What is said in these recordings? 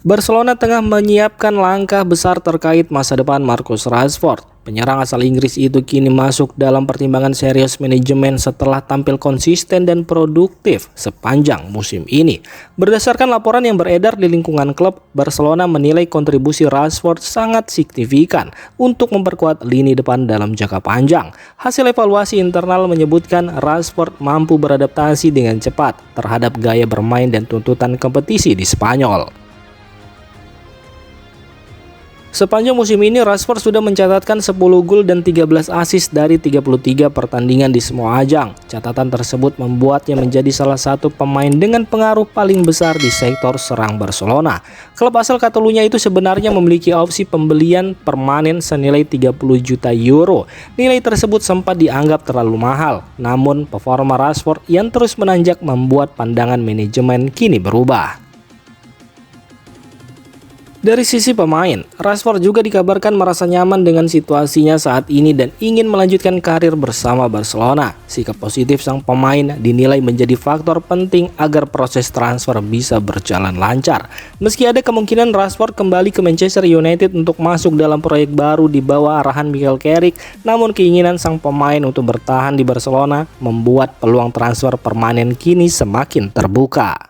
Barcelona tengah menyiapkan langkah besar terkait masa depan Marcus Rashford. Penyerang asal Inggris itu kini masuk dalam pertimbangan serius manajemen setelah tampil konsisten dan produktif sepanjang musim ini. Berdasarkan laporan yang beredar di lingkungan klub, Barcelona menilai kontribusi Rashford sangat signifikan untuk memperkuat lini depan dalam jangka panjang. Hasil evaluasi internal menyebutkan Rashford mampu beradaptasi dengan cepat terhadap gaya bermain dan tuntutan kompetisi di Spanyol. Sepanjang musim ini, Rashford sudah mencatatkan 10 gol dan 13 assist dari 33 pertandingan di semua ajang. Catatan tersebut membuatnya menjadi salah satu pemain dengan pengaruh paling besar di sektor serang Barcelona. Klub asal Catalunya itu sebenarnya memiliki opsi pembelian permanen senilai 30 juta euro. Nilai tersebut sempat dianggap terlalu mahal, namun performa Rashford yang terus menanjak membuat pandangan manajemen kini berubah. Dari sisi pemain, Rashford juga dikabarkan merasa nyaman dengan situasinya saat ini dan ingin melanjutkan karir bersama Barcelona. Sikap positif sang pemain dinilai menjadi faktor penting agar proses transfer bisa berjalan lancar. Meski ada kemungkinan Rashford kembali ke Manchester United untuk masuk dalam proyek baru di bawah arahan Michael Carrick, namun keinginan sang pemain untuk bertahan di Barcelona membuat peluang transfer permanen kini semakin terbuka.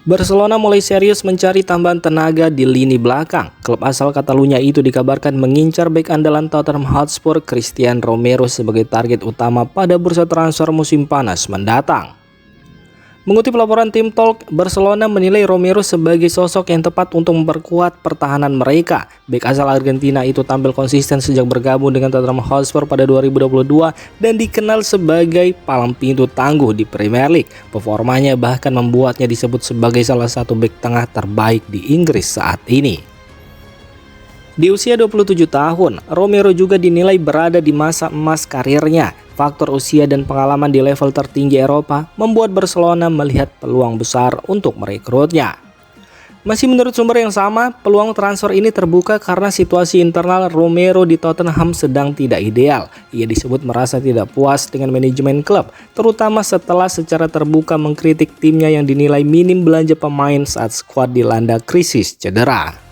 Barcelona mulai serius mencari tambahan tenaga di lini belakang. Klub asal Catalunya itu dikabarkan mengincar bek andalan Tottenham Hotspur Christian Romero sebagai target utama pada bursa transfer musim panas mendatang. Mengutip laporan Tim Talk, Barcelona menilai Romero sebagai sosok yang tepat untuk memperkuat pertahanan mereka. Bek asal Argentina itu tampil konsisten sejak bergabung dengan Tottenham Hotspur pada 2022 dan dikenal sebagai palang pintu tangguh di Premier League. Performanya bahkan membuatnya disebut sebagai salah satu bek tengah terbaik di Inggris saat ini. Di usia 27 tahun, Romero juga dinilai berada di masa emas karirnya. Faktor usia dan pengalaman di level tertinggi Eropa membuat Barcelona melihat peluang besar untuk merekrutnya. Masih menurut sumber yang sama, peluang transfer ini terbuka karena situasi internal Romero di Tottenham sedang tidak ideal. Ia disebut merasa tidak puas dengan manajemen klub, terutama setelah secara terbuka mengkritik timnya yang dinilai minim belanja pemain saat skuad dilanda krisis cedera.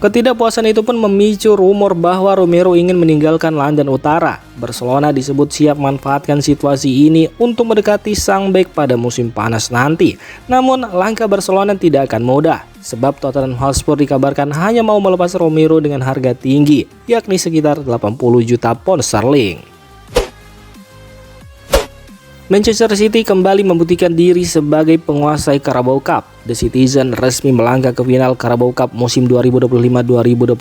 Ketidakpuasan itu pun memicu rumor bahwa Romero ingin meninggalkan London Utara. Barcelona disebut siap memanfaatkan situasi ini untuk mendekati sang bek pada musim panas nanti. Namun, langkah Barcelona tidak akan mudah, sebab Tottenham Hotspur dikabarkan hanya mau melepas Romero dengan harga tinggi, yakni sekitar 80 juta pound sterling. Manchester City kembali membuktikan diri sebagai penguasai Carabao Cup. The Citizen resmi melangkah ke final Carabao Cup musim 2025-2026,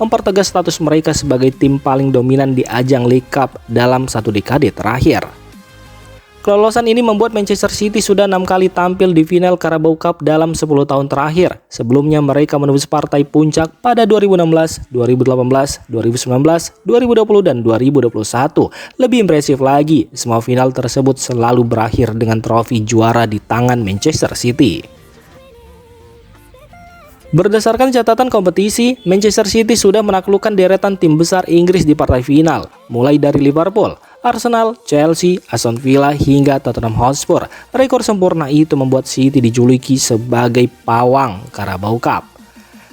mempertegas status mereka sebagai tim paling dominan di ajang League Cup dalam satu dekade terakhir. Kelolosan ini membuat Manchester City sudah 6 kali tampil di final Carabao Cup dalam 10 tahun terakhir. Sebelumnya mereka menembus partai puncak pada 2016, 2018, 2019, 2020, dan 2021. Lebih impresif lagi, semua final tersebut selalu berakhir dengan trofi juara di tangan Manchester City. Berdasarkan catatan kompetisi, Manchester City sudah menaklukkan deretan tim besar Inggris di partai final, mulai dari Liverpool, Arsenal, Chelsea, Aston Villa, hingga Tottenham Hotspur. Rekor sempurna itu membuat City dijuluki sebagai pawang Carabao Cup.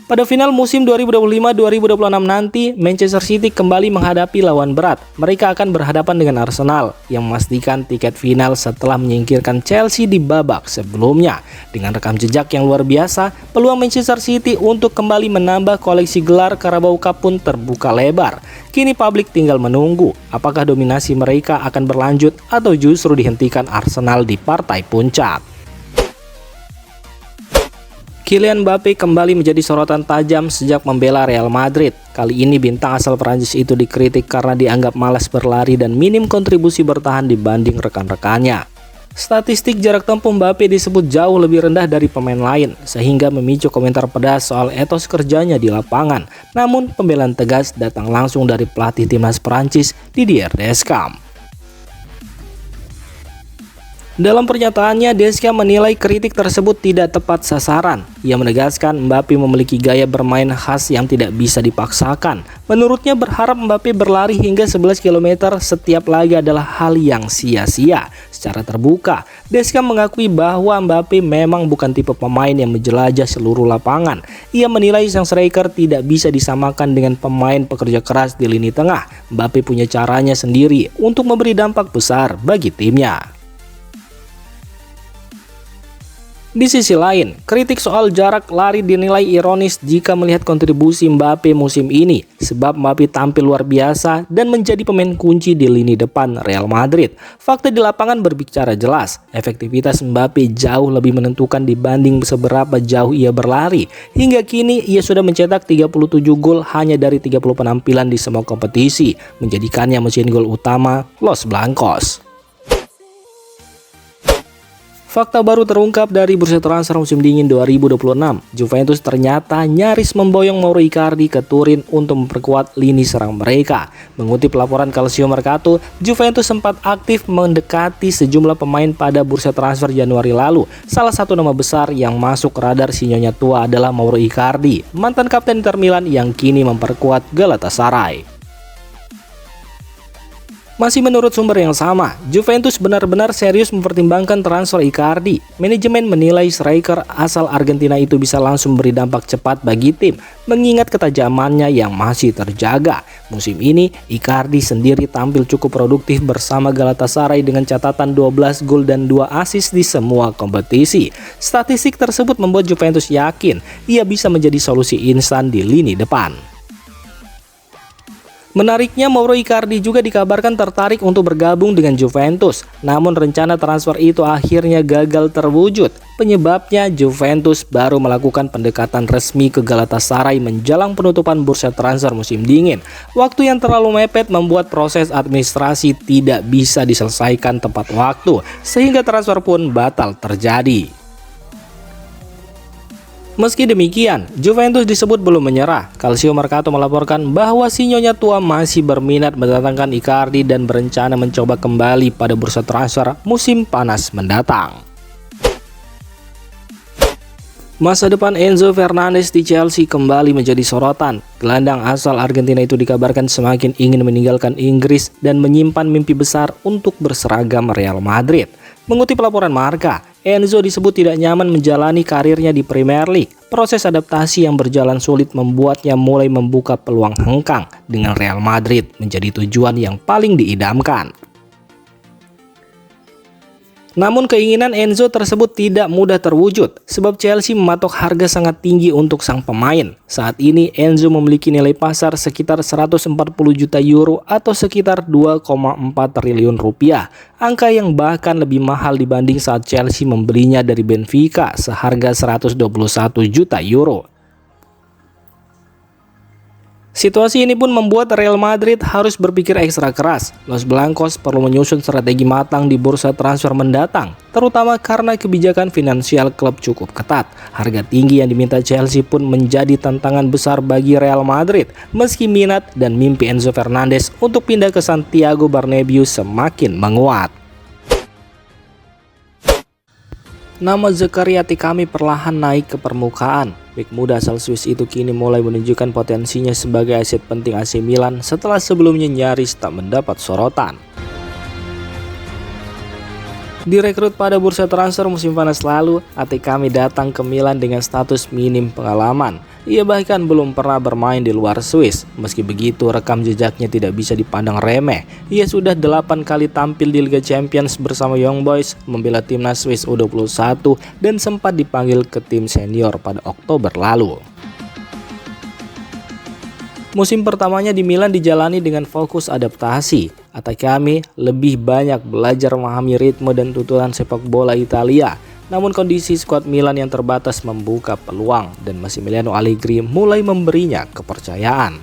Pada final musim 2025-2026 nanti, Manchester City kembali menghadapi lawan berat. Mereka akan berhadapan dengan Arsenal yang memastikan tiket final setelah menyingkirkan Chelsea di babak sebelumnya. Dengan rekam jejak yang luar biasa, peluang Manchester City untuk kembali menambah koleksi gelar Carabao Cup pun terbuka lebar. Kini publik tinggal menunggu apakah dominasi mereka akan berlanjut atau justru dihentikan Arsenal di partai puncak. Kylian Mbappe kembali menjadi sorotan tajam sejak membela Real Madrid. Kali ini bintang asal Prancis itu dikritik karena dianggap malas berlari dan minim kontribusi bertahan dibanding rekan-rekannya. Statistik jarak tempuh Mbappe disebut jauh lebih rendah dari pemain lain, sehingga memicu komentar pedas soal etos kerjanya di lapangan. Namun, pembelaan tegas datang langsung dari pelatih timnas Prancis, Didier Deschamps. Dalam pernyataannya, Deschamps menilai kritik tersebut tidak tepat sasaran. Ia menegaskan Mbappe memiliki gaya bermain khas yang tidak bisa dipaksakan. Menurutnya berharap Mbappe berlari hingga 11 km setiap laga adalah hal yang sia-sia. Secara terbuka, Deschamps mengakui bahwa Mbappe memang bukan tipe pemain yang menjelajah seluruh lapangan. Ia menilai sang striker tidak bisa disamakan dengan pemain pekerja keras di lini tengah. Mbappe punya caranya sendiri untuk memberi dampak besar bagi timnya. Di sisi lain, kritik soal jarak lari dinilai ironis jika melihat kontribusi Mbappe musim ini, sebab Mbappe tampil luar biasa dan menjadi pemain kunci di lini depan Real Madrid. Fakta di lapangan berbicara jelas, efektivitas Mbappe jauh lebih menentukan dibanding seberapa jauh ia berlari. Hingga kini ia sudah mencetak 37 gol hanya dari 30 penampilan di semua kompetisi, menjadikannya mesin gol utama Los Blancos. Fakta baru terungkap dari bursa transfer musim dingin 2026. Juventus ternyata nyaris memboyong Mauro Icardi ke Turin untuk memperkuat lini serang mereka. Mengutip laporan Calcio Mercato, Juventus sempat aktif mendekati sejumlah pemain pada bursa transfer Januari lalu. Salah satu nama besar yang masuk radar si nyonya tua adalah Mauro Icardi, mantan kapten Inter Milan yang kini memperkuat Galatasaray. Masih menurut sumber yang sama, Juventus benar-benar serius mempertimbangkan transfer Icardi. Manajemen menilai striker asal Argentina itu bisa langsung beri dampak cepat bagi tim, mengingat ketajamannya yang masih terjaga. Musim ini, Icardi sendiri tampil cukup produktif bersama Galatasaray dengan catatan 12 gol dan 2 assist di semua kompetisi. Statistik tersebut membuat Juventus yakin ia bisa menjadi solusi instan di lini depan. Menariknya, Mauro Icardi juga dikabarkan tertarik untuk bergabung dengan Juventus. Namun rencana transfer itu akhirnya gagal terwujud. Penyebabnya Juventus baru melakukan pendekatan resmi ke Galatasaray menjelang penutupan bursa transfer musim dingin. Waktu yang terlalu mepet membuat proses administrasi tidak bisa diselesaikan tepat waktu, sehingga transfer pun batal terjadi. Meski demikian, Juventus disebut belum menyerah. Calcio Mercato melaporkan bahwa si nyonya tua masih berminat mendatangkan Icardi dan berencana mencoba kembali pada bursa transfer musim panas mendatang. Masa depan Enzo Fernandez di Chelsea kembali menjadi sorotan. Gelandang asal Argentina itu dikabarkan semakin ingin meninggalkan Inggris dan menyimpan mimpi besar untuk berseragam Real Madrid. Mengutip laporan Marca, Enzo disebut tidak nyaman menjalani karirnya di Premier League. Proses adaptasi yang berjalan sulit membuatnya mulai membuka peluang hengkang dengan Real Madrid menjadi tujuan yang paling diidamkan. Namun keinginan Enzo tersebut tidak mudah terwujud, sebab Chelsea mematok harga sangat tinggi untuk sang pemain. Saat ini Enzo memiliki nilai pasar sekitar 140 juta euro atau sekitar 2,4 triliun rupiah. Angka yang bahkan lebih mahal dibanding saat Chelsea membelinya dari Benfica seharga 121 juta euro. Situasi ini pun membuat Real Madrid harus berpikir ekstra keras. Los Blancos perlu menyusun strategi matang di bursa transfer mendatang, terutama karena kebijakan finansial klub cukup ketat. Harga tinggi yang diminta Chelsea pun menjadi tantangan besar bagi Real Madrid, meski minat dan mimpi Enzo Fernandez untuk pindah ke Santiago Bernabeu semakin menguat. Nama Zakaria Tikami perlahan naik ke permukaan. Bek muda asal Swiss itu kini mulai menunjukkan potensinya sebagai aset penting AC Milan setelah sebelumnya nyaris tak mendapat sorotan. Direkrut pada bursa transfer musim panas lalu, Tikami datang ke Milan dengan status minim pengalaman. Ia bahkan belum pernah bermain di luar Swiss. Meski begitu, rekam jejaknya tidak bisa dipandang remeh. Ia sudah 8 kali tampil di Liga Champions bersama Young Boys, membela timnas Swiss U21 dan sempat dipanggil ke tim senior pada Oktober lalu. Musim pertamanya di Milan dijalani dengan fokus adaptasi. Tikami lebih banyak belajar memahami ritme dan tuntutan sepak bola Italia. Namun kondisi skuad Milan yang terbatas membuka peluang dan Massimiliano Allegri mulai memberinya kepercayaan.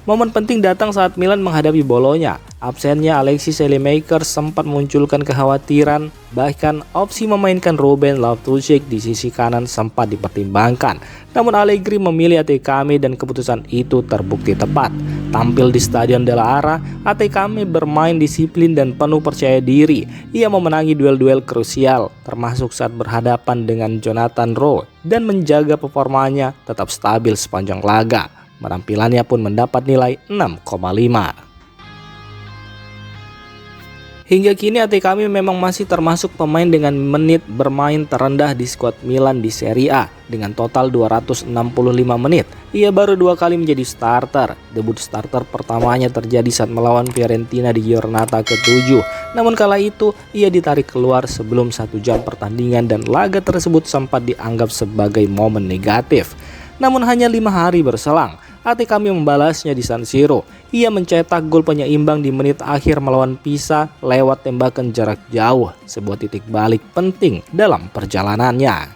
Momen penting datang saat Milan menghadapi Bolonya. Absennya Alexis Saelemaekers sempat memunculkan kekhawatiran, bahkan opsi memainkan Ruben Loftus-Cheek di sisi kanan sempat dipertimbangkan. Namun Allegri memilih Atekame dan keputusan itu terbukti tepat. Tampil di Stadion Della Ara, Atekame bermain disiplin dan penuh percaya diri. Ia memenangi duel-duel krusial, termasuk saat berhadapan dengan Jonathan Rowe, dan menjaga performanya tetap stabil sepanjang laga. Penampilannya pun mendapat nilai 6,5. Hingga kini Atekame memang masih termasuk pemain dengan menit bermain terendah di skuad Milan di Serie A dengan total 265 menit. Ia baru 2 kali menjadi starter. Debut starter pertamanya terjadi saat melawan Fiorentina di Giornata ke-7. Namun kala itu ia ditarik keluar sebelum 1 jam pertandingan dan laga tersebut sempat dianggap sebagai momen negatif. Namun hanya 5 hari berselang, Atekame membalasnya di San Siro. Ia mencetak gol penyeimbang di menit akhir melawan Pisa lewat tembakan jarak jauh, sebuah titik balik penting dalam perjalanannya.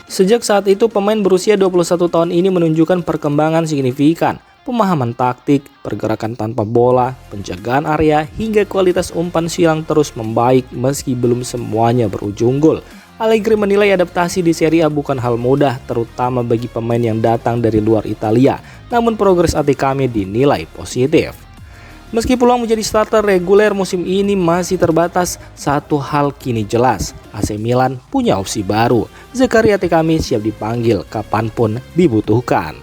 Sejak saat itu pemain berusia 21 tahun ini menunjukkan perkembangan signifikan. Pemahaman taktik, pergerakan tanpa bola, penjagaan area, hingga kualitas umpan silang terus membaik meski belum semuanya berujung gol. Allegri menilai adaptasi di Serie A bukan hal mudah, terutama bagi pemain yang datang dari luar Italia. Namun progres Atekame dinilai positif. Meski peluang menjadi starter reguler musim ini masih terbatas, satu hal kini jelas, AC Milan punya opsi baru. Zakari Atekame siap dipanggil kapanpun dibutuhkan.